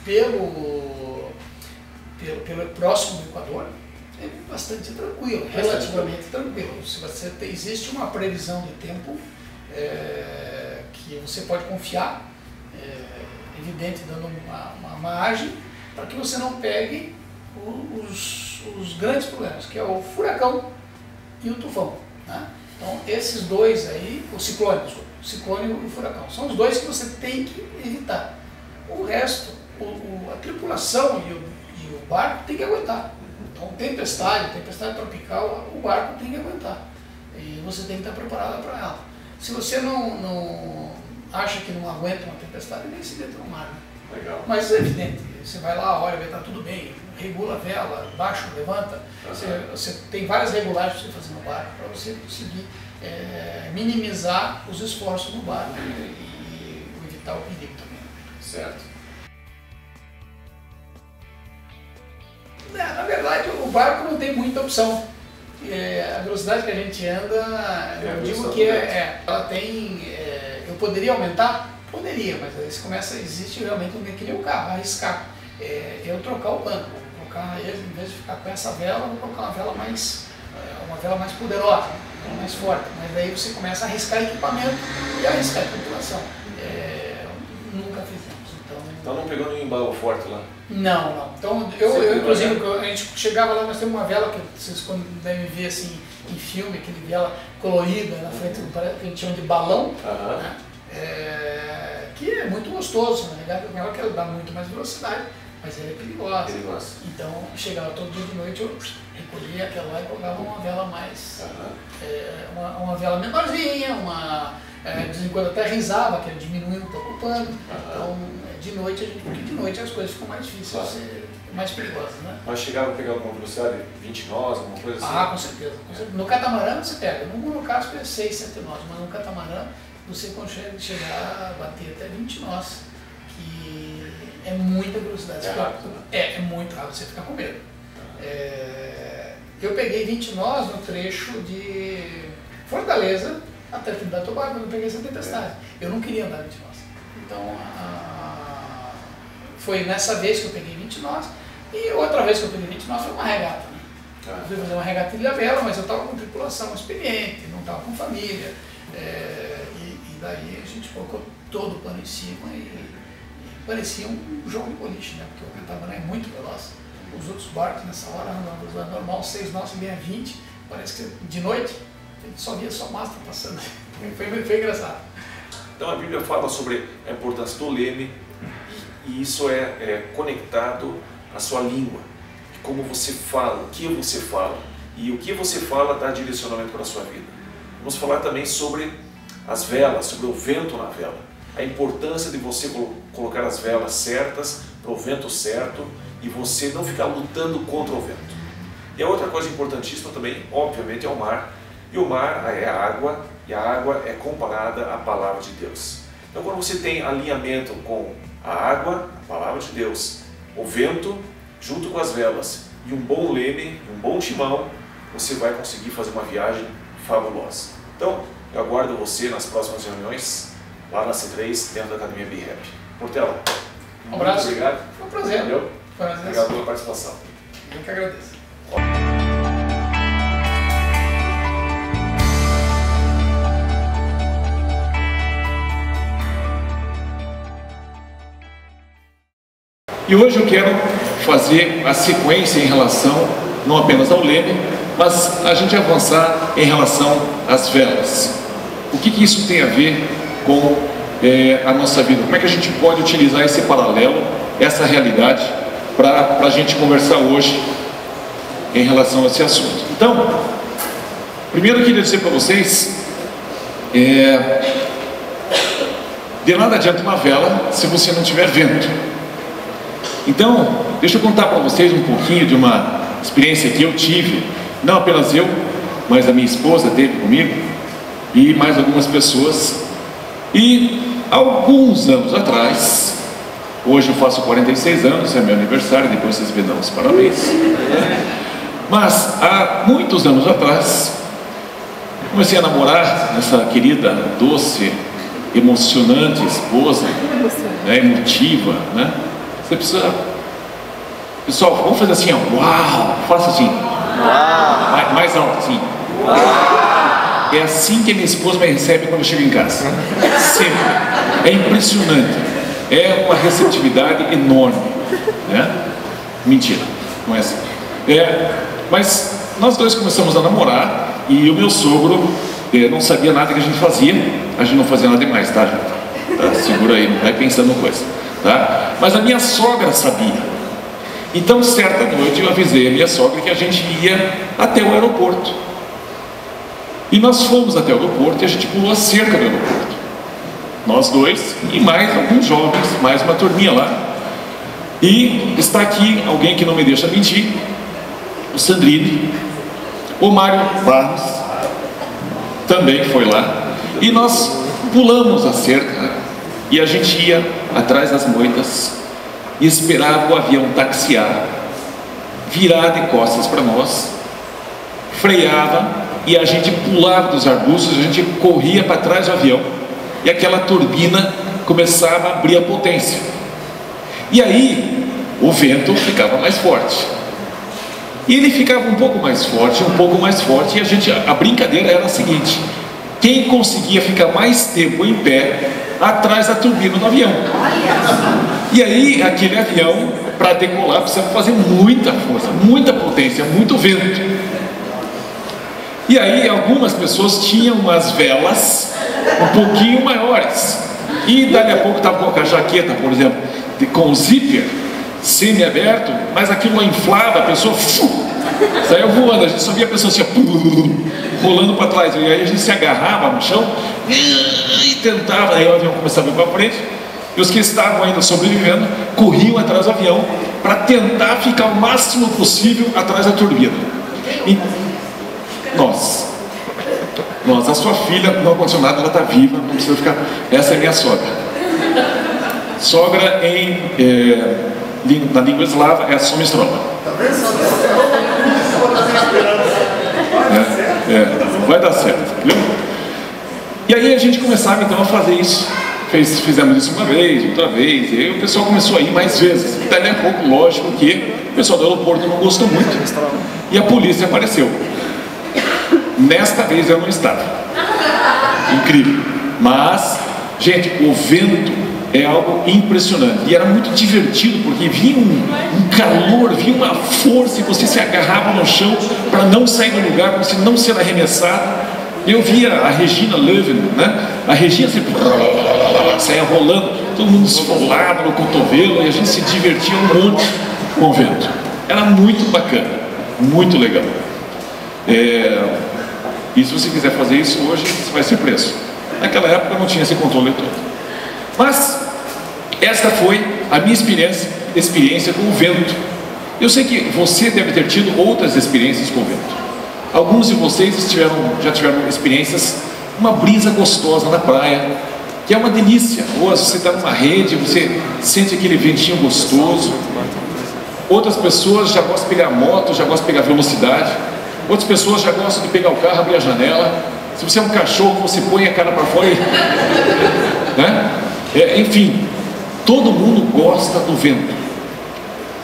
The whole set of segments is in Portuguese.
pelo próximo do Equador, é bastante tranquilo, relativamente tranquilo. Se você existe uma previsão de tempo que você pode confiar, evidente, dando uma margem para que você não pegue os grandes problemas, que é o furacão e o tufão, né? Então esses dois aí, o ciclone e o furacão, são os dois que você tem que evitar. O resto, a tripulação e o barco tem que aguentar. Então tempestade tropical, o barco tem que aguentar. E você tem que estar preparado para ela. Se você não acha que não aguenta uma tempestade, nem se meta no mar, né? Legal. Mas é evidente, você vai lá, olha, vai estar tudo bem, regula a vela, baixa, levanta. Você tem várias regulagens para você fazer no barco, para você conseguir minimizar os esforços no barco e evitar o perigo também. Certo. Na verdade, o barco não tem muita opção. A velocidade que a gente anda, eu digo que ela tem... eu poderia aumentar? Poderia, mas aí você começa, existe realmente que nem o carro, arriscar. Eu trocar o banco, vou trocar ele, em vez de ficar com essa vela, vou colocar uma vela mais poderosa, mais forte. Mas daí você começa a arriscar equipamento e arriscar a tripulação. Nunca fizemos. Então não pegou nenhum embalo forte lá? Não. Então eu inclusive, a gente chegava lá, nós temos uma vela que vocês devem ver assim em filme, aquele vela colorida na frente, que a gente chama de balão, né? Que é muito gostoso, na verdade, ela quer dar muito mais velocidade, mas ela é perigosa. Então chegava todo dia de noite, eu recolhia aquela lá e colocava uma vela mais, uma vela menorzinha, de vez em quando até risava, que era diminuindo um pouco o pano. Então de noite, porque de noite as coisas ficam mais difíceis, mais perigosas, né? Mas chegava a pegar alguma velocidade, 20 nós, alguma coisa assim? Com certeza. No catamarã você pega, no monocasco é 6, 7 nós, mas no catamarã você consegue chegar a bater até 20 nós, que é muita velocidade. É rápido, né? É muito rápido, você fica com medo. Eu peguei 20 nós no trecho de Fortaleza até Trinidad e Tobago, quando eu peguei essa tempestade. Eu não queria andar 20 nós. Então, foi nessa vez que eu peguei 20 nós, e outra vez que eu peguei 20 nós foi uma regata, né? Eu fui fazer uma regata em Ilhabela, mas eu estava com tripulação experiente, não estava com família. E daí a gente colocou todo o pano em cima e parecia um jogo de boliche, né? Porque o catamarã é muito veloz. Os outros barcos nessa hora andam na velocidade normal, 6 nós e meia 20, parece que de noite a gente só via só mastro passando. Foi engraçado. Então a Bíblia fala sobre a importância do leme, e isso é conectado à sua língua, como você fala, o que você fala, e o que você fala dá direcionamento para a sua vida. Vamos falar também sobre as velas, sobre o vento na vela, a importância de você colocar as velas certas, para o vento certo, e você não ficar lutando contra o vento. E a outra coisa importantíssima também, obviamente, é o mar, e o mar é a água, e a água é comparada à palavra de Deus. Então quando você tem alinhamento com a água, a palavra de Deus, o vento, junto com as velas, e um bom leme, um bom timão, você vai conseguir fazer uma viagem fabulosa. Então, eu aguardo você nas próximas reuniões, lá na C3, dentro da Academia BeHap. Portela, Um abraço. Muito obrigado. Foi um prazer. Valeu. Prazer. Obrigado pela participação. Eu que agradeço. E hoje eu quero fazer a sequência em relação não apenas ao leme, mas a gente avançar em relação às velas. O que isso tem a ver com a nossa vida? Como é que a gente pode utilizar esse paralelo, essa realidade, para a gente conversar hoje em relação a esse assunto? Então, primeiro eu queria dizer para vocês, de nada adianta uma vela se você não tiver vento. Então, deixa eu contar para vocês um pouquinho de uma experiência que eu tive, não apenas eu, mas a minha esposa teve comigo, e mais algumas pessoas. E alguns anos atrás, hoje eu faço 46 anos, é meu aniversário, depois vocês me dão os parabéns. Mas há muitos anos atrás, comecei a namorar essa querida, doce, emocionante esposa, emotiva, né? Você precisa... Pessoal, vamos fazer assim, ó. Uau! Faça assim. Uau! Mais alto, assim. Uau! É assim que a minha esposa me recebe quando eu chego em casa. Sempre. É impressionante. É uma receptividade enorme, né? Mentira, não é assim. Mas nós dois começamos a namorar e o meu sogro não sabia nada que a gente fazia. A gente não fazia nada demais, tá, gente? Tá, segura aí, não vai pensando coisa, tá? Mas a minha sogra sabia. Então, certa noite eu avisei a minha sogra que a gente ia até o aeroporto. E nós fomos até o aeroporto e a gente pulou a cerca do aeroporto. Nós dois e mais alguns jovens, mais uma turminha lá. E está aqui alguém que não me deixa mentir, o Sandrini, o Mário Barros também foi lá. E nós pulamos a cerca e a gente ia atrás das moitas e esperava o avião taxiar, virar de costas para nós, freava e a gente pulava dos arbustos, a gente corria para trás do avião e aquela turbina começava a abrir a potência. E aí o vento ficava mais forte. E ele ficava um pouco mais forte, e a brincadeira era a seguinte: quem conseguia ficar mais tempo em pé atrás da turbina do avião. E aí aquele avião, para decolar, precisava fazer muita força, muita potência, muito vento. E aí algumas pessoas tinham umas velas um pouquinho maiores. E dali a pouco estava com a jaqueta, por exemplo, com o zíper semi-aberto, mas aquilo inflava, a pessoa saiu voando, a gente só via a pessoa assim, rolando para trás, e aí a gente se agarrava no chão e tentava, aí o avião começava a ir para frente, e os que estavam ainda sobrevivendo corriam atrás do avião para tentar ficar o máximo possível atrás da turbina. E nós, a sua filha, não aconteceu nada, ela está viva, não precisa ficar. Essa é minha sogra. Sogra na língua eslava é a somistrova. Vai dar certo, viu? E aí a gente começava então a fazer isso. Fizemos isso uma vez, outra vez, e aí o pessoal começou a ir mais vezes. E daí a pouco, lógico que o pessoal do aeroporto não gostou muito e a polícia apareceu. Nesta vez eu não estava. Incrível. Mas, gente, o vento é algo impressionante. E era muito divertido, porque vinha um calor, vinha uma força, e você se agarrava no chão para não sair do lugar, para você não ser arremessado. Eu via a Regina Löwen, né? A Regina sempre saia rolando, todo mundo esfolado no cotovelo, e a gente se divertia um monte com o vento. Era muito bacana, muito legal. E se você quiser fazer isso hoje, você vai ser preso. Naquela época não tinha esse controle todo. Mas esta foi a minha experiência com o vento. Eu sei que você deve ter tido outras experiências com o vento. Alguns de vocês já tiveram experiências, uma brisa gostosa na praia, que é uma delícia. Ou você está numa rede, você sente aquele ventinho gostoso. Outras pessoas já gostam de pegar moto, já gostam de pegar velocidade. Outras pessoas já gostam de pegar o carro, abrir a janela. Se você é um cachorro, você põe a cara para fora e... né? Enfim, todo mundo gosta do vento.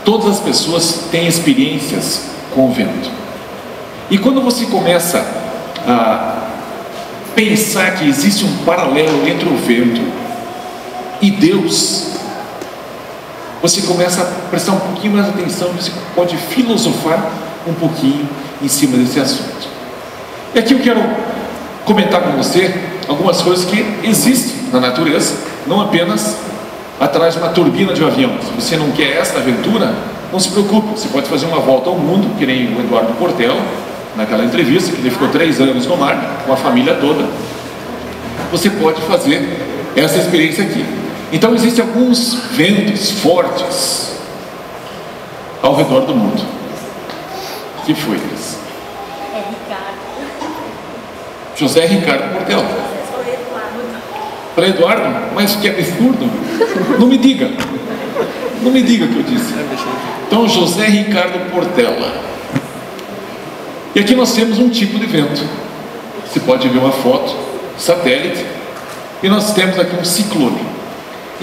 Todas as pessoas têm experiências com o vento. E quando você começa a pensar que existe um paralelo entre o vento e Deus, você começa a prestar um pouquinho mais atenção, você pode filosofar um pouquinho em cima desse assunto. E aqui eu quero comentar com você algumas coisas que existem na natureza, não apenas atrás de uma turbina de um avião. Se você não quer essa aventura, não se preocupe, você pode fazer uma volta ao mundo, que nem o Eduardo Portela, naquela entrevista, que ele ficou 3 anos no mar, com a família toda. Você pode fazer essa experiência aqui. Então existem alguns ventos fortes ao redor do mundo. O que foi isso? É Ricardo. José Ricardo Portela. Para Eduardo, mas que absurdo. Não me diga. Não me diga o que eu disse. Então, José Ricardo Portela. E aqui nós temos um tipo de vento. Você pode ver uma foto, satélite, e nós temos aqui um ciclone.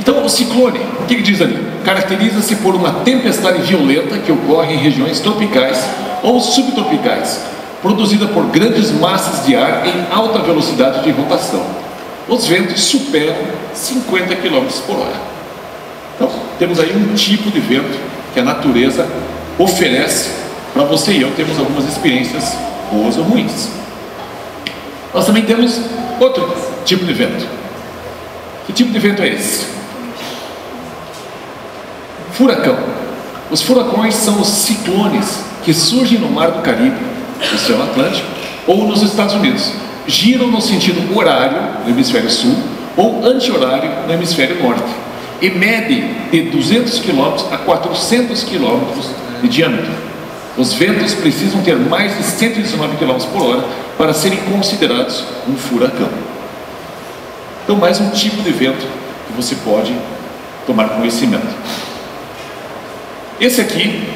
Então, o ciclone, o que diz ali? Caracteriza-se por uma tempestade violenta que ocorre em regiões tropicais ou subtropicais, produzida por grandes massas de ar em alta velocidade de rotação. Os ventos superam 50 km por hora. Então, temos aí um tipo de vento que a natureza oferece para você e eu termos algumas experiências boas ou ruins. Nós também temos outro tipo de vento. Que tipo de vento é esse? Furacão. Os furacões são os ciclones que surgem no Mar do Caribe, no Oceano Atlântico, ou nos Estados Unidos. Giram no sentido horário no hemisfério sul ou anti-horário no hemisfério norte e medem de 200 km a 400 km de diâmetro. Os ventos precisam ter mais de 119 km por hora para serem considerados um furacão. Então, mais um tipo de vento que você pode tomar conhecimento. Esse aqui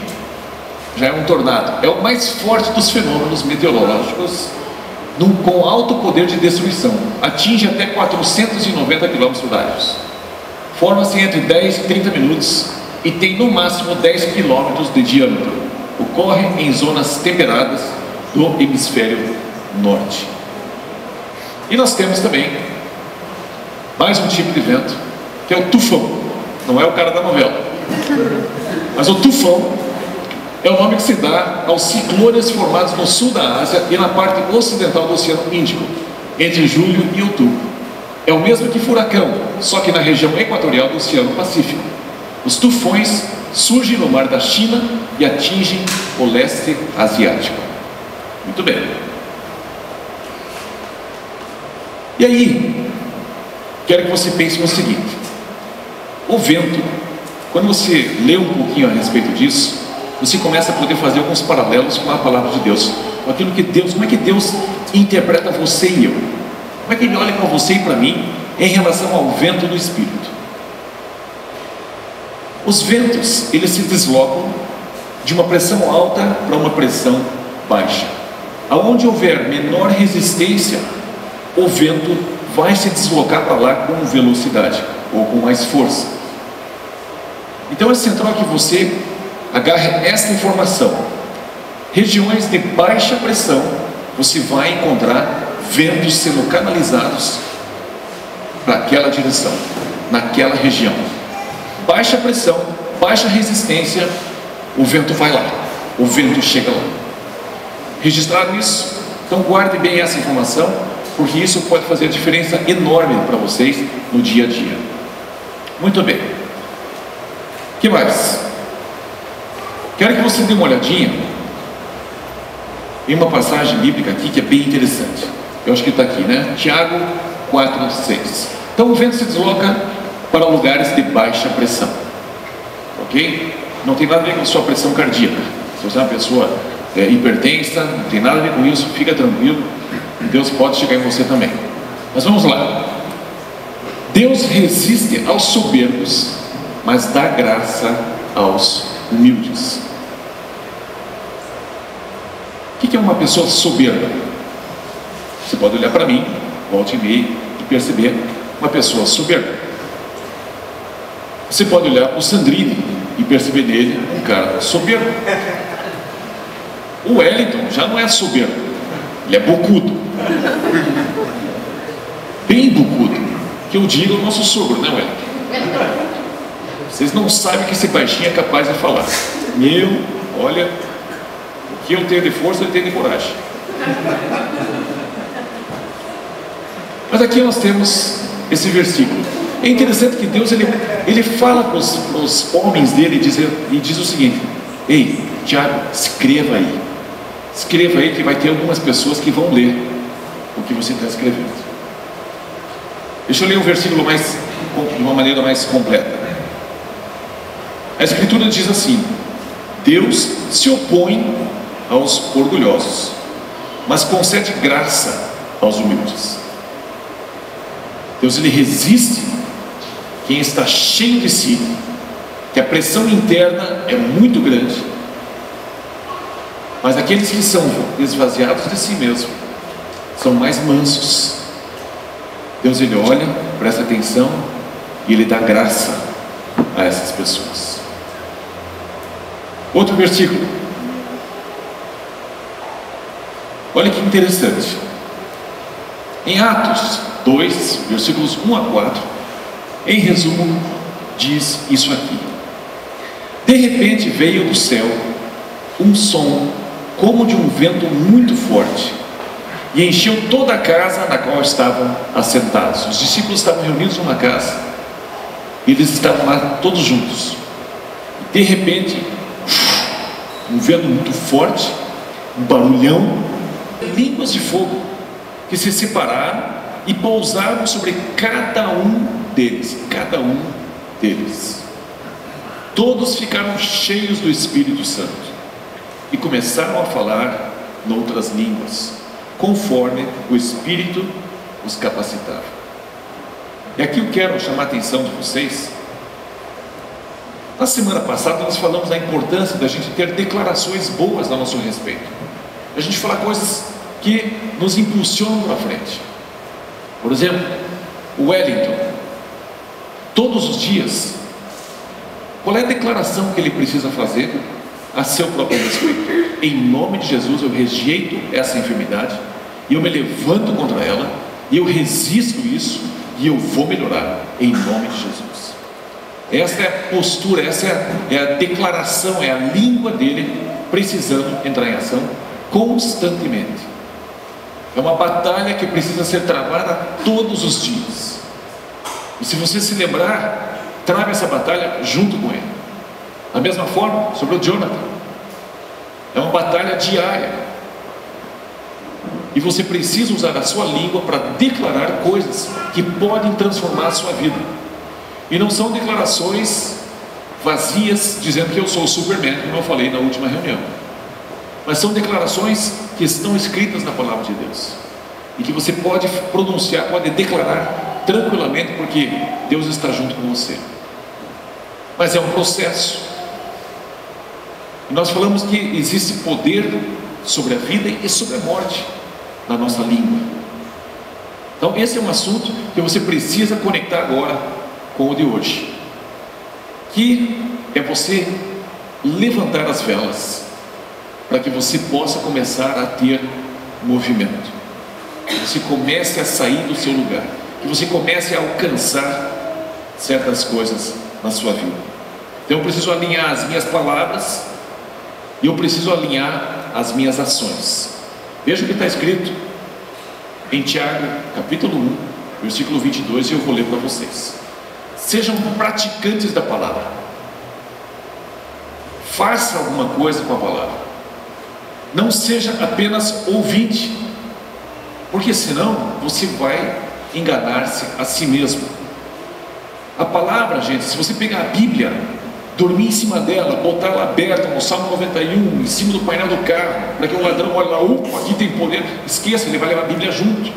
já é um tornado, é o mais forte dos fenômenos meteorológicos, com alto poder de destruição, atinge até 490 km horários, forma-se entre 10 e 30 minutos e tem no máximo 10 km de diâmetro, ocorre em zonas temperadas do hemisfério norte. E nós temos também mais um tipo de vento, que é o tufão. Não é o cara da novela, mas o tufão é o nome que se dá aos ciclones formados no sul da Ásia e na parte ocidental do Oceano Índico, entre julho e outubro. É o mesmo que furacão, só que na região equatorial do Oceano Pacífico. Os tufões surgem no mar da China e atingem o leste asiático. Muito bem. E aí, quero que você pense no seguinte: o vento, quando você lê um pouquinho a respeito disso, você começa a poder fazer alguns paralelos com a palavra de Deus, com aquilo que Deus, como é que Deus interpreta você e eu, como é que Ele olha para você e para mim em relação ao vento do Espírito. Os ventos, eles se deslocam de uma pressão alta para uma pressão baixa. Aonde houver menor resistência, o vento vai se deslocar para lá com velocidade ou com mais força. Então é central que você agarre esta informação. Regiões de baixa pressão, você vai encontrar ventos sendo canalizados para aquela direção, naquela região. Baixa pressão, baixa resistência, o vento vai lá, o vento chega lá. Registrado isso? Então guarde bem essa informação, porque isso pode fazer diferença enorme para vocês no dia a dia. Muito bem. O que mais? Quero que você dê uma olhadinha em uma passagem bíblica aqui que é bem interessante. Eu acho que está aqui, né? Tiago 4:6. Então o vento se desloca para lugares de baixa pressão, ok? Não tem nada a ver com a sua pressão cardíaca. Se você é uma pessoa hipertensa, não tem nada a ver com isso, fica tranquilo, Deus pode chegar em você também. Mas vamos lá. Deus resiste aos soberbos, mas dá graça aos humildes. O que é uma pessoa soberba? Você pode olhar para mim, volte e meia, e perceber uma pessoa soberba. Você pode olhar para o Sandrini e perceber nele um cara soberbo. O Wellington já não é soberbo, ele é bocudo. Bem bocudo, que eu digo ao nosso sogro, né, Wellington? Vocês não sabem o que esse baixinho é capaz de falar. Olha, o que eu tenho de força, ele tem de coragem. Mas aqui nós temos esse versículo. É interessante que Deus ele fala para os homens dele e diz o seguinte: ei, Tiago, escreva aí que vai ter algumas pessoas que vão ler o que você está escrevendo. Deixa eu ler o versículo de uma maneira mais completa. A Escritura diz assim: Deus se opõe aos orgulhosos, mas concede graça aos humildes. Deus ele resiste quem está cheio de si, que a pressão interna é muito grande, mas aqueles que são esvaziados de si mesmo são mais mansos. Deus ele olha, presta atenção e Ele dá graça a essas pessoas. Outro versículo. Olha que interessante. Em Atos 2, versículos 1 a 4, em resumo, diz isso aqui: de repente veio do céu um som como de um vento muito forte, e encheu toda a casa na qual estavam assentados. Os discípulos estavam reunidos numa casa, e eles estavam lá todos juntos. De repente, um vento muito forte, um barulhão, línguas de fogo que se separaram e pousaram sobre cada um deles. Cada um deles. Todos ficaram cheios do Espírito Santo e começaram a falar noutras línguas, conforme o Espírito os capacitava. E aqui eu quero chamar a atenção de vocês. Na semana passada nós falamos da importância da gente ter declarações boas a nosso respeito. A gente falar coisas que nos impulsionam para frente. Por exemplo, o Wellington, todos os dias, qual é a declaração que ele precisa fazer a seu próprio respeito? Em nome de Jesus eu rejeito essa enfermidade, e eu me levanto contra ela, e eu resisto isso, e eu vou melhorar, em nome de Jesus. Essa é a postura, essa é a declaração, é a língua dele precisando entrar em ação constantemente. É uma batalha que precisa ser travada todos os dias. E se você se lembrar, trave essa batalha junto com ele. Da mesma forma, sobre o Jonathan, é uma batalha diária, e você precisa usar a sua língua para declarar coisas que podem transformar a sua vida. E não são declarações vazias, dizendo que eu sou o Superman, como eu falei na última reunião, mas são declarações que estão escritas na palavra de Deus, e que você pode pronunciar, pode declarar tranquilamente, porque Deus está junto com você. Mas é um processo. E nós falamos que existe poder sobre a vida e sobre a morte na nossa língua. Então esse é um assunto que você precisa conectar agora com o de hoje, que é você levantar as velas para que você possa começar a ter movimento, que você comece a sair do seu lugar, que você comece a alcançar certas coisas na sua vida. Então eu preciso alinhar as minhas palavras, e eu preciso alinhar as minhas ações. Veja o que está escrito em Tiago, capítulo 1, versículo 22, e eu vou ler para vocês. Sejam praticantes da palavra. Faça alguma coisa com a palavra. Não seja apenas ouvinte, porque senão você vai enganar-se a si mesmo. A palavra, gente, se você pegar a Bíblia, dormir em cima dela, botar ela aberta no Salmo 91, em cima do painel do carro, para que o ladrão olhe lá, opa, aqui tem poder, esqueça, ele vai levar a Bíblia junto,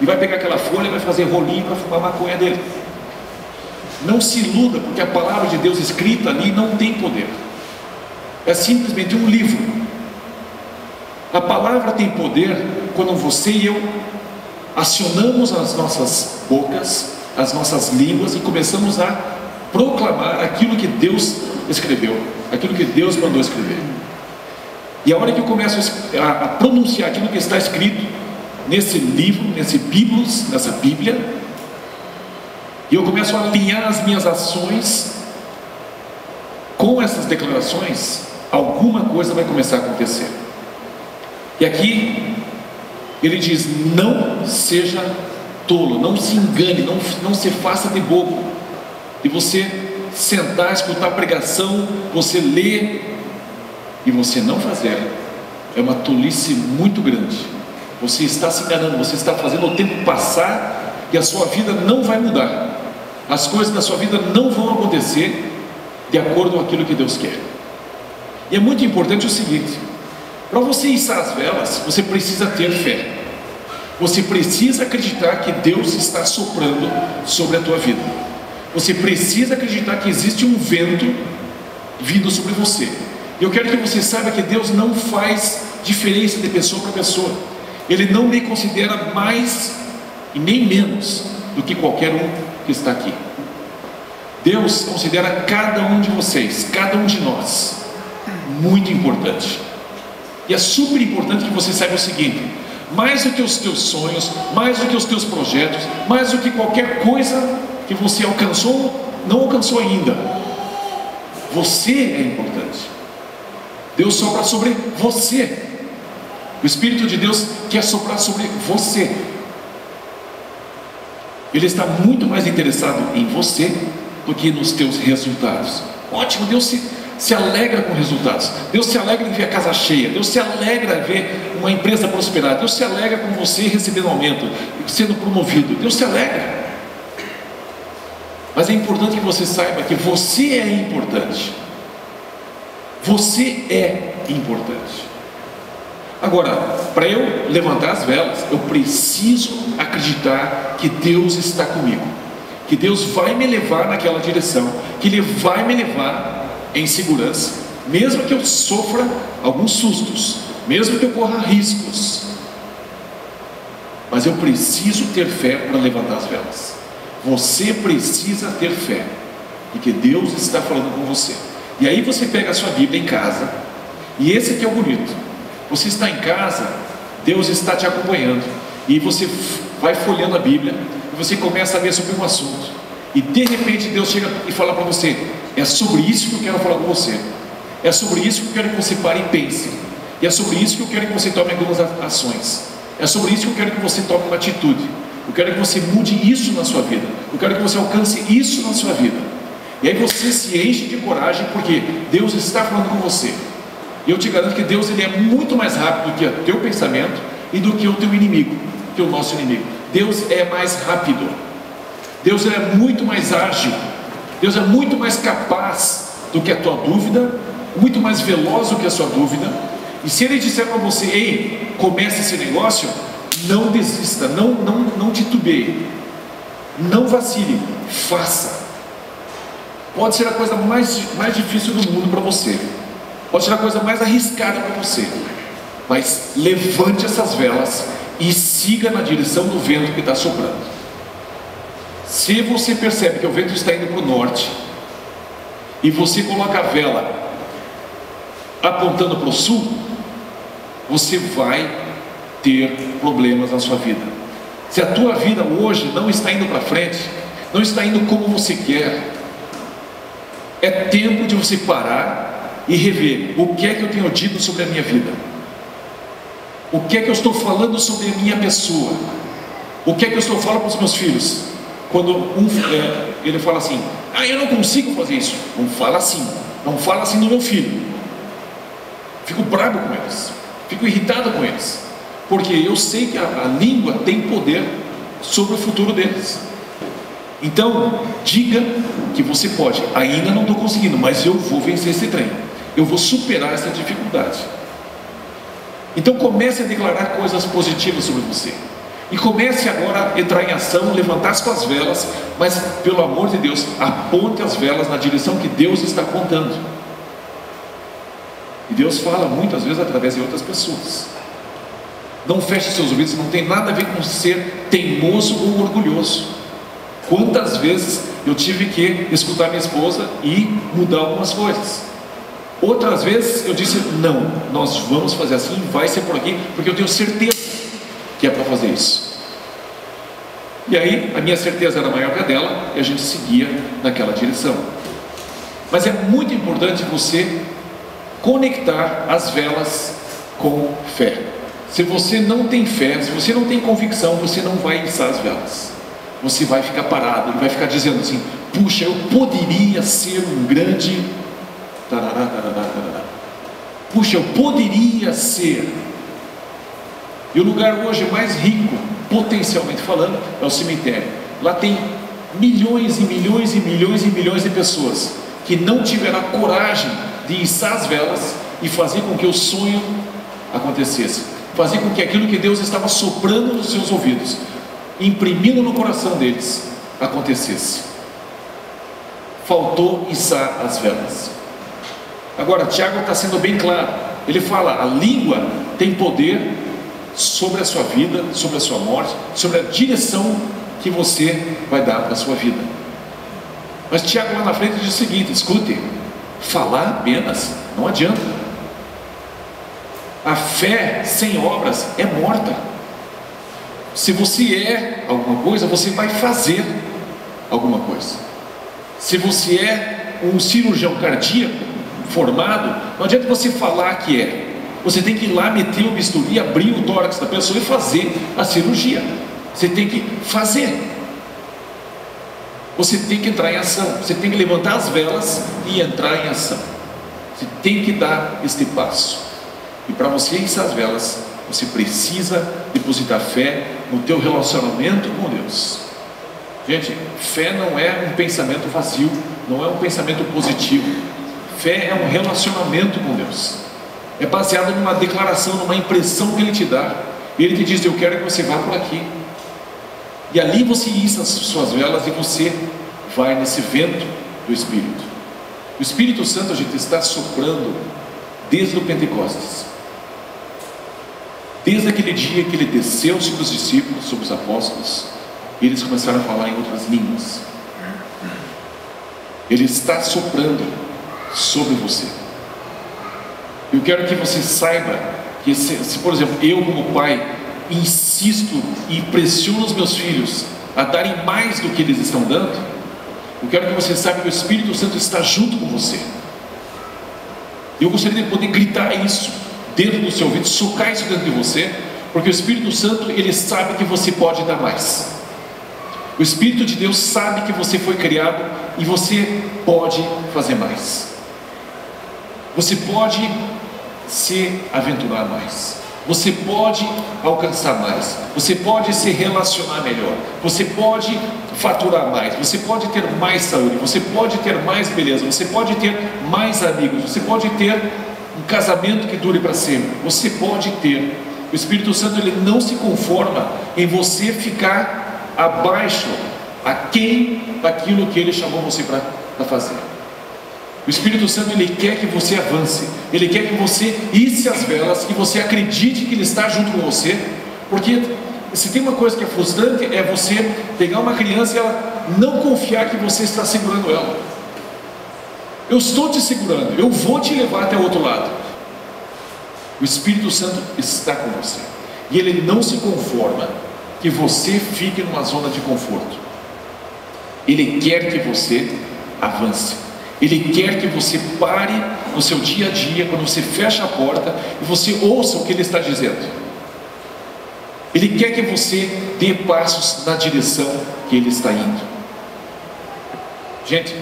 e vai pegar aquela folha e vai fazer rolinho para fumar a maconha dele. Não se iluda, porque a palavra de Deus escrita ali não tem poder, é simplesmente um livro. A palavra tem poder quando você e eu acionamos as nossas bocas, as nossas línguas, e começamos a proclamar aquilo que Deus escreveu, aquilo que Deus mandou escrever. E a hora que eu começo a pronunciar aquilo que está escrito nesse livro, nesse Biblos, nessa Bíblia, e eu começo a alinhar as minhas ações com essas declarações, alguma coisa vai começar a acontecer. E aqui ele diz: não seja tolo, não se engane, não se faça de bobo. E você sentar, escutar a pregação, você ler e você não fazer, é uma tolice muito grande. Você está se enganando, você está fazendo o tempo passar e a sua vida não vai mudar. As coisas da sua vida não vão acontecer de acordo com aquilo que Deus quer. E é muito importante o seguinte: para você içar as velas, você precisa ter fé. Você precisa acreditar que Deus está soprando sobre a tua vida. Você precisa acreditar que existe um vento vindo sobre você. Eu quero que você saiba que Deus não faz diferença de pessoa para pessoa. Ele não me considera mais e nem menos do que qualquer um que está aqui. Deus considera cada um de vocês, cada um de nós, muito importante. E é super importante que você saiba o seguinte: mais do que os teus sonhos, mais do que os teus projetos, mais do que qualquer coisa que você alcançou, não alcançou ainda, você é importante. Deus sopra sobre você. O Espírito de Deus quer soprar sobre você. Ele está muito mais interessado em você do que nos teus resultados. Ótimo, Deus se alegra com resultados. Deus se alegra em ver a casa cheia. Deus se alegra em ver uma empresa prosperar. Deus se alegra com você recebendo aumento, sendo promovido. Deus se alegra. Mas é importante que você saiba que você é importante. Você é importante. Agora, para eu levantar as velas, eu preciso acreditar que Deus está comigo, que Deus vai me levar naquela direção, que Ele vai me levar em segurança, mesmo que eu sofra alguns sustos, mesmo que eu corra riscos. Mas eu preciso ter fé para levantar as velas. Você precisa ter fé de que Deus está falando com você. E aí você pega a sua Bíblia em casa, e esse aqui é o bonito. Você está em casa, Deus está te acompanhando, e você vai folheando a Bíblia, e você começa a ver sobre um assunto, e de repente Deus chega e fala para você: é sobre isso que eu quero falar com você, é sobre isso que eu quero que você pare e pense, e é sobre isso que eu quero que você tome algumas ações, é sobre isso que eu quero que você tome uma atitude, eu quero que você mude isso na sua vida, eu quero que você alcance isso na sua vida. E aí você se enche de coragem, porque Deus está falando com você. E eu te garanto que Deus, Ele é muito mais rápido do que o teu pensamento e do que o teu inimigo, que o nosso inimigo. Deus é mais rápido, Deus é muito mais ágil, Deus é muito mais capaz do que a tua dúvida, muito mais veloz do que a sua dúvida. E se Ele disser para você: ei, comece esse negócio, não desista, não titubeie, não vacile, faça. Pode ser a coisa mais difícil do mundo para você, pode ser a coisa mais arriscada para você, mas levante essas velas e siga na direção do vento que está soprando. Se você percebe que o vento está indo para o norte, e você coloca a vela apontando para o sul, você vai ter problemas na sua vida. Se a tua vida hoje não está indo para frente, não está indo como você quer, é tempo de você parar e rever: o que é que eu tenho dito sobre a minha vida, o que é que eu estou falando sobre a minha pessoa, o que é que eu estou falando para os meus filhos. Quando ele fala assim: ah, eu não consigo fazer isso, não fala assim do meu filho. Fico bravo com eles, fico irritado com eles, porque eu sei que a língua tem poder sobre o futuro deles. Então, diga que você pode: ainda não estou conseguindo, mas eu vou vencer esse trem, eu vou superar essa dificuldade. Então comece a declarar coisas positivas sobre você, e comece agora a entrar em ação, levantar as suas velas, mas pelo amor de Deus, aponte as velas na direção que Deus está apontando. E Deus fala muitas vezes através de outras pessoas. Não feche seus ouvidos, não tem nada a ver com ser teimoso ou orgulhoso. Quantas vezes eu tive que escutar minha esposa e mudar algumas coisas. Outras vezes eu disse: não, nós vamos fazer assim, vai ser por aqui, porque eu tenho certeza que é para fazer isso. E aí a minha certeza era maior que a dela, e a gente seguia naquela direção. Mas é muito importante você conectar as velas com fé. Se você não tem fé, se você não tem convicção, você não vai içar as velas. Você vai ficar parado, ele vai ficar dizendo assim: puxa, eu poderia ser um grande tarará, tarará, tarará. Puxa, eu poderia ser. E o lugar hoje mais rico, potencialmente falando, é o cemitério. Lá tem milhões e milhões e milhões e milhões de pessoas que não tiveram a coragem de içar as velas e fazer com que o sonho acontecesse, fazer com que aquilo que Deus estava soprando nos seus ouvidos, imprimindo no coração deles, acontecesse. Faltou içar as velas. Agora Tiago está sendo bem claro. Ele fala: a língua tem poder sobre a sua vida, sobre a sua morte, sobre a direção que você vai dar para a sua vida. Mas Tiago lá na frente diz o seguinte: escute, falar apenas não adianta. A fé sem obras é morta. Se você é alguma coisa, você vai fazer alguma coisa. Se você é um cirurgião cardíaco formado, não adianta você falar que é. Você tem que ir lá, meter o bisturi, abrir o tórax da pessoa e fazer a cirurgia. Você tem que fazer. Você tem que entrar em ação. Você tem que levantar as velas e entrar em ação. Você tem que dar este passo. E para você içar as velas, você precisa depositar fé no teu relacionamento com Deus. Gente, fé não é um pensamento vazio, não é um pensamento positivo. Fé é um relacionamento com Deus. É baseado numa declaração, numa impressão que Ele te dá. E Ele te diz: eu quero que você vá por aqui. E ali você issa as suas velas e você vai nesse vento do Espírito. O Espírito Santo, a gente está soprando desde o Pentecostes. Desde aquele dia que Ele desceu sobre os discípulos, sobre os apóstolos, e eles começaram a falar em outras línguas. Ele está soprando sobre você. Eu quero que você saiba que se por exemplo, eu como pai insisto e pressiono os meus filhos a darem mais do que eles estão dando, eu quero que você saiba que o Espírito Santo está junto com você. Eu gostaria de poder gritar isso dentro do seu ouvido, socar isso dentro de você, porque o Espírito Santo, ele sabe que você pode dar mais. O Espírito de Deus sabe que você foi criado e você pode fazer mais. Você pode se aventurar mais. Você pode alcançar mais. Você pode se relacionar melhor. Você pode faturar mais. Você pode ter mais saúde. Você pode ter mais beleza. Você pode ter mais amigos. Você pode ter um casamento que dure para sempre. Você pode ter. O Espírito Santo, ele não se conforma em você ficar abaixo, aquém daquilo que ele chamou você para fazer. O Espírito Santo, ele quer que você avance. Ele quer que você isse as velas, que você acredite que ele está junto com você. Porque se tem uma coisa que é frustrante, é você pegar uma criança e ela não confiar que você está segurando ela. Eu estou te segurando, eu vou te levar até o outro lado. O Espírito Santo está com você. E ele não se conforma que você fique numa zona de conforto. Ele quer que você avance. Ele quer que você pare no seu dia a dia, quando você fecha a porta, e você ouça o que Ele está dizendo. Ele quer que você dê passos na direção que Ele está indo. Gente,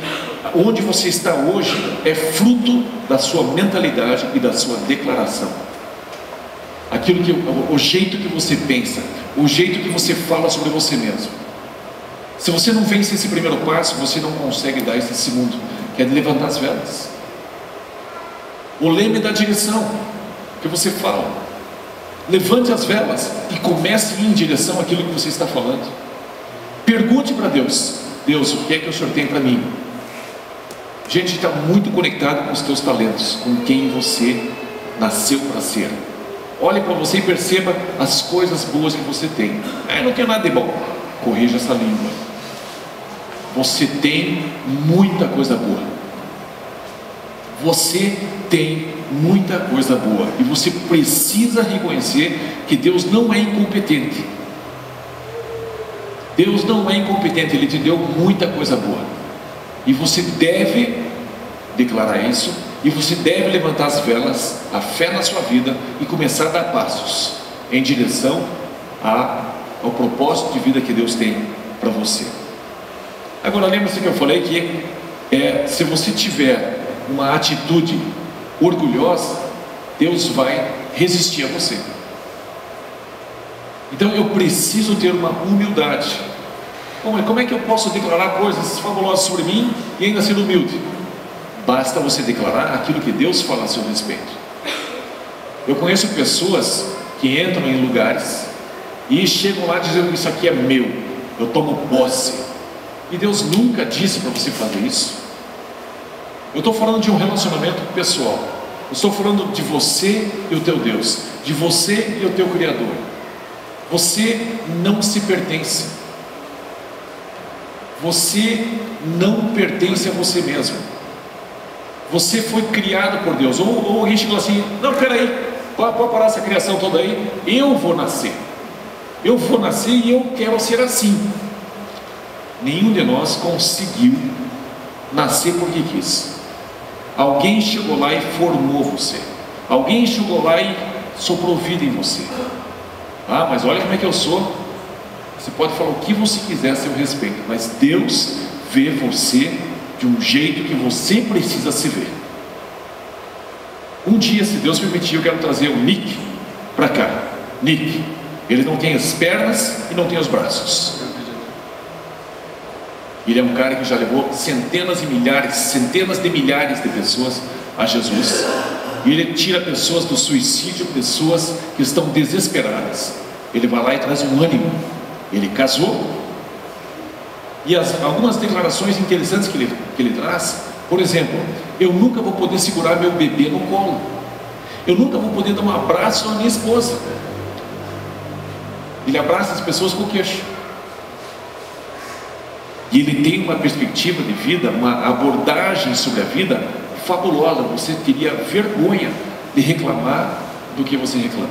onde você está hoje é fruto da sua mentalidade e da sua declaração. Aquilo que, o jeito que você pensa, o jeito que você fala sobre você mesmo. Se você não vence esse primeiro passo, você não consegue dar esse segundo, que é de levantar as velas. O leme da direção que você fala. Levante as velas e comece a ir em direção àquilo que você está falando. Pergunte para Deus: Deus, o que é que o Senhor tem para mim? Gente, está muito conectado com os teus talentos, com quem você nasceu para ser. Olhe para você e perceba as coisas boas que você tem. Não tem nada de bom. Corrija essa língua. Você tem muita coisa boa. Você tem muita coisa boa. E você precisa reconhecer que Deus não é incompetente. Deus não é incompetente. Ele te deu muita coisa boa. E você deve declarar isso. E você deve levantar as velas, a fé na sua vida, e começar a dar passos em direção ao propósito de vida que Deus tem para você. Agora, lembra-se que eu falei que se você tiver uma atitude orgulhosa, Deus vai resistir a você. Então eu preciso ter uma humildade. Como é que eu posso declarar coisas fabulosas sobre mim e ainda ser humilde? Basta você declarar aquilo que Deus fala a seu respeito. Eu conheço pessoas que entram em lugares e chegam lá dizendo: isso aqui é meu, eu tomo posse. E Deus nunca disse para você fazer isso. Eu estou falando de um relacionamento pessoal. Eu estou falando de você e o teu Deus, de você e o teu Criador. Você não se pertence. Você não pertence a você mesmo. Você foi criado por Deus. Ou alguém chegou assim: não, peraí, pode parar essa criação toda aí. Eu vou nascer e eu quero ser assim. Nenhum de nós conseguiu nascer porque quis. Alguém chegou lá e formou você. Alguém chegou lá e soprou vida em você. Ah, mas olha como é que eu sou. Você pode falar o que você quiser a seu respeito, mas Deus vê você de um jeito que você precisa se ver. Um dia, se Deus permitir, eu quero trazer o Nick para cá. Nick, ele não tem as pernas e não tem os braços. Ele é um cara que já levou centenas de milhares de pessoas a Jesus. E ele tira pessoas do suicídio, pessoas que estão desesperadas. Ele vai lá e traz um ânimo. Ele casou. E algumas declarações interessantes que ele traz. Por exemplo: eu nunca vou poder segurar meu bebê no colo. Eu nunca vou poder dar um abraço à minha esposa. Ele abraça as pessoas com o queixo. E ele tem uma perspectiva de vida, uma abordagem sobre a vida fabulosa. Você teria vergonha de reclamar do que você reclama.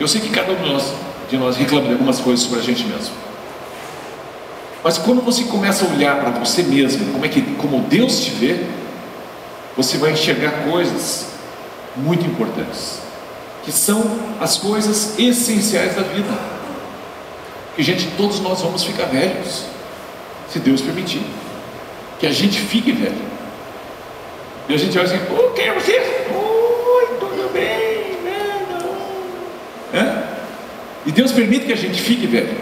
Eu sei que cada um de nós reclama de algumas coisas sobre a gente mesmo. Mas quando você começa a olhar para você mesmo, como Deus te vê, você vai enxergar coisas muito importantes, que são as coisas essenciais da vida. Que, gente, todos nós vamos ficar velhos, se Deus permitir que a gente fique velho. E a gente vai assim: quem é você? Oi, tudo bem, velho? E Deus permite que a gente fique velho.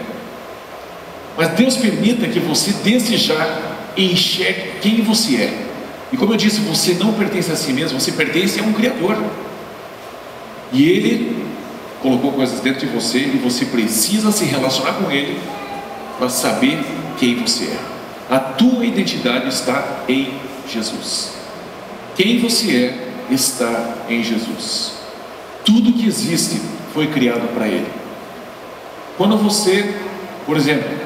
Mas Deus permita que você desde já enxergue quem você é. E como eu disse, você não pertence a si mesmo, você pertence a um Criador. E Ele colocou coisas dentro de você, e você precisa se relacionar com Ele para saber quem você é. A tua identidade está em Jesus. Quem você é está em Jesus. Tudo que existe foi criado para Ele. Quando você, por exemplo,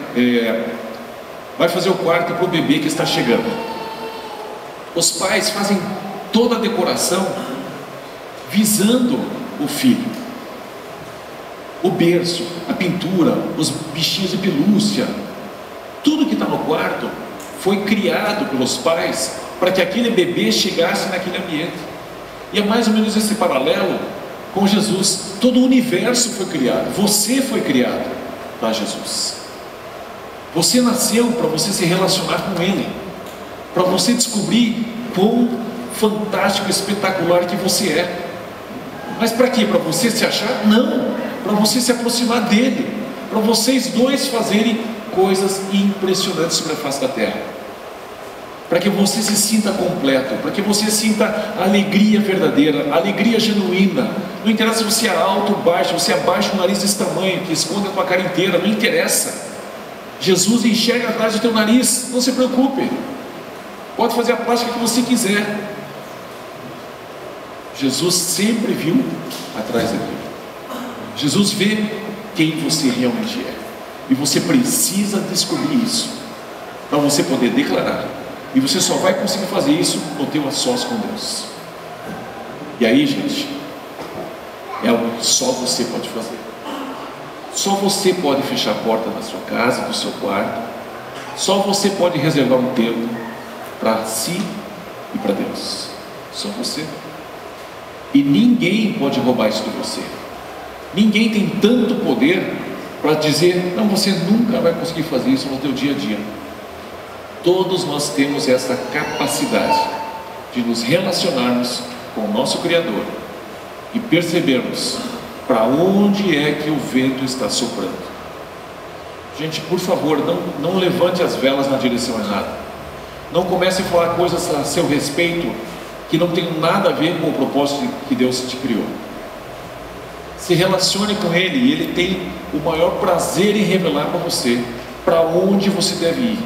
vai fazer o quarto para o bebê que está chegando, os pais fazem toda a decoração visando o filho. O berço, a pintura, os bichinhos de pelúcia, tudo que está no quarto foi criado pelos pais para que aquele bebê chegasse naquele ambiente. E é mais ou menos esse paralelo com Jesus. Todo o universo foi criado. Você foi criado para Jesus. Você nasceu para você se relacionar com Ele, para você descobrir quão fantástico, espetacular que você é. Mas para quê? Para você se achar? Não, para você se aproximar dele, para vocês dois fazerem coisas impressionantes sobre a face da terra, para que você se sinta completo, para que você sinta alegria verdadeira, alegria genuína. Não interessa se você é alto ou baixo, você abaixa o nariz desse tamanho, que esconde a tua cara inteira, não interessa. Jesus enxerga atrás do teu nariz, não se preocupe, pode fazer a plástica que você quiser. Jesus sempre viu atrás daquilo. Jesus vê quem você realmente é, e você precisa descobrir isso para você poder declarar. E você só vai conseguir fazer isso no teu a sós com Deus. E aí, gente, é algo que só você pode fazer. Só você pode fechar a porta da sua casa, do seu quarto. Só você pode reservar um tempo para si e para Deus. Só você. E ninguém pode roubar isso de você. Ninguém tem tanto poder para dizer: não, você nunca vai conseguir fazer isso no teu dia a dia. Todos nós temos essa capacidade de nos relacionarmos com o nosso Criador e percebermos para onde é que o vento está soprando. Gente, por favor, não levante as velas na direção errada. Não comece a falar coisas a seu respeito que não tem nada a ver com o propósito que Deus te criou. Se relacione com Ele, e Ele tem o maior prazer em revelar para você para onde você deve ir.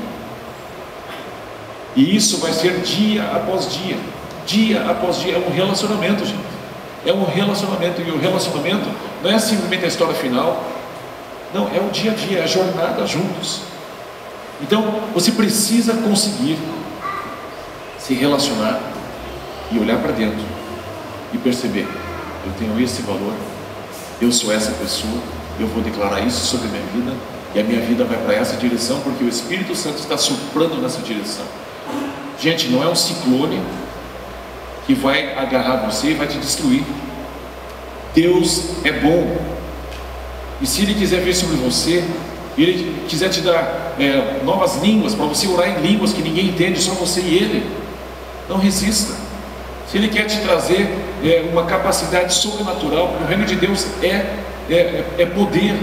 E isso vai ser dia após dia, dia após dia. É um relacionamento, gente. É um relacionamento. E o relacionamento não é simplesmente a história final. Não, é o dia a dia, é a jornada juntos. Então, você precisa conseguir se relacionar e olhar para dentro e perceber: eu tenho esse valor, eu sou essa pessoa, eu vou declarar isso sobre a minha vida, e a minha vida vai para essa direção, porque o Espírito Santo está soprando nessa direção. Gente, não é um ciclone que vai agarrar você e vai te destruir. Deus é bom, e se Ele quiser vir sobre você, Ele quiser te dar novas línguas, para você orar em línguas que ninguém entende, só você e Ele, não resista. Se Ele quer te trazer uma capacidade sobrenatural, porque o reino de Deus é poder,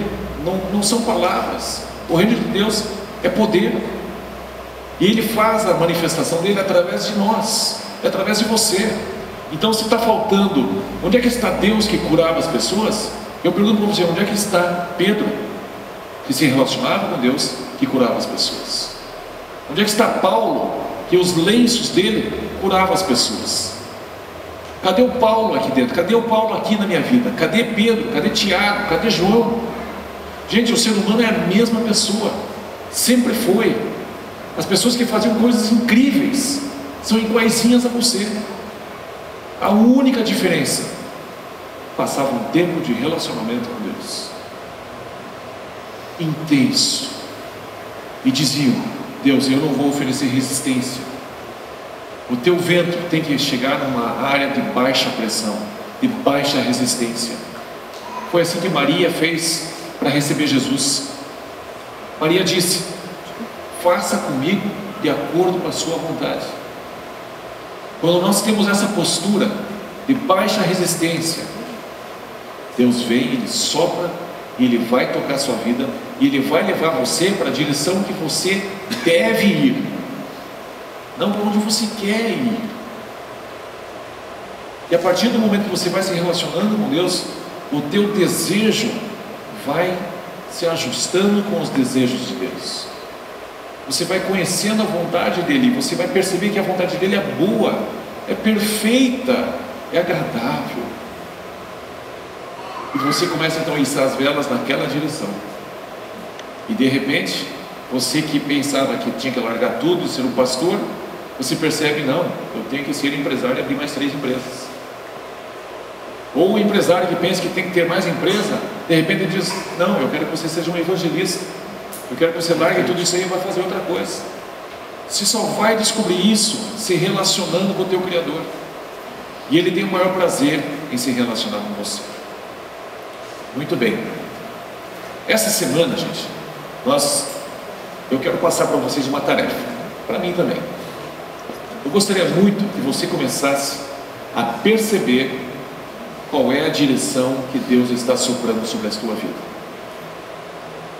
não são palavras. O reino de Deus é poder, e Ele faz a manifestação dele através de nós, através de você. Então, se está faltando, onde é que está Deus que curava as pessoas? Eu pergunto para você, onde é que está Pedro, que se relacionava com Deus, que curava as pessoas? Onde é que está Paulo, que os lenços dele curavam as pessoas? Cadê o Paulo aqui dentro? Cadê o Paulo aqui na minha vida? Cadê Pedro? Cadê Tiago? Cadê João? Gente, o ser humano é a mesma pessoa, sempre foi. As pessoas que faziam coisas incríveis são iguaizinhas a você. A única diferença: passavam um tempo de relacionamento com Deus intenso, e diziam: Deus, eu não vou oferecer resistência. O teu vento tem que chegar numa área de baixa pressão, de baixa resistência. Foi assim que Maria fez para receber Jesus. Maria disse: faça comigo de acordo com a sua vontade. Quando nós temos essa postura de baixa resistência, Deus vem, Ele sopra, e Ele vai tocar a sua vida, e Ele vai levar você para a direção que você deve ir, não para onde você quer ir. E a partir do momento que você vai se relacionando com Deus, o teu desejo vai se ajustando com os desejos de Deus. Você vai conhecendo a vontade dEle, você vai perceber que a vontade dEle é boa, é perfeita, é agradável. E você começa então a içar as velas naquela direção. E de repente, você que pensava que tinha que largar tudo e ser um pastor, você percebe: não, eu tenho que ser empresário e abrir mais 3 empresas. Ou o empresário que pensa que tem que ter mais empresa, de repente ele diz: não, eu quero que você seja um evangelista, eu quero que você largue tudo isso aí e vai fazer outra coisa. Você só vai descobrir isso se relacionando com o teu Criador, e Ele tem o maior prazer em se relacionar com você. Muito bem, essa semana, gente, eu quero passar para vocês uma tarefa, para mim também. Eu gostaria muito que você começasse a perceber qual é a direção que Deus está soprando sobre a sua vida.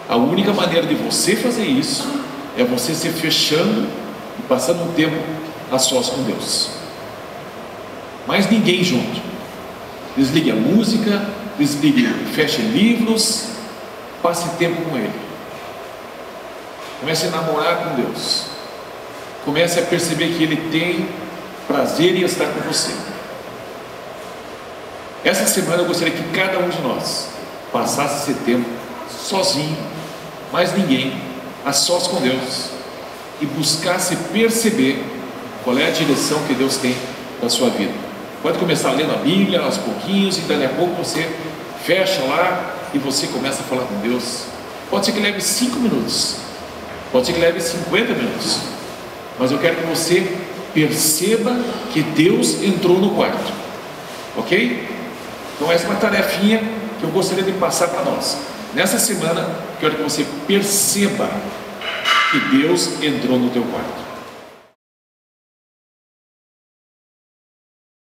A única maneira de você fazer isso é você se fechando e passando um tempo a sós com Deus. Mas ninguém junto. Desligue a música, feche livros, passe tempo com Ele. Comece a namorar com Deus. Comece a perceber que Ele tem prazer em estar com você. Essa semana eu gostaria que cada um de nós passasse esse tempo sozinho, mais ninguém, a sós com Deus, e buscasse perceber qual é a direção que Deus tem na sua vida. Pode começar lendo a Bíblia aos pouquinhos, e daqui a pouco você fecha lá e você começa a falar com Deus. Pode ser que leve 5 minutos, pode ser que leve 50 minutos, mas eu quero que você perceba que Deus entrou no quarto, ok? Então essa é uma tarefinha que eu gostaria de passar para nós. Nessa semana, quero que você perceba que Deus entrou no teu quarto.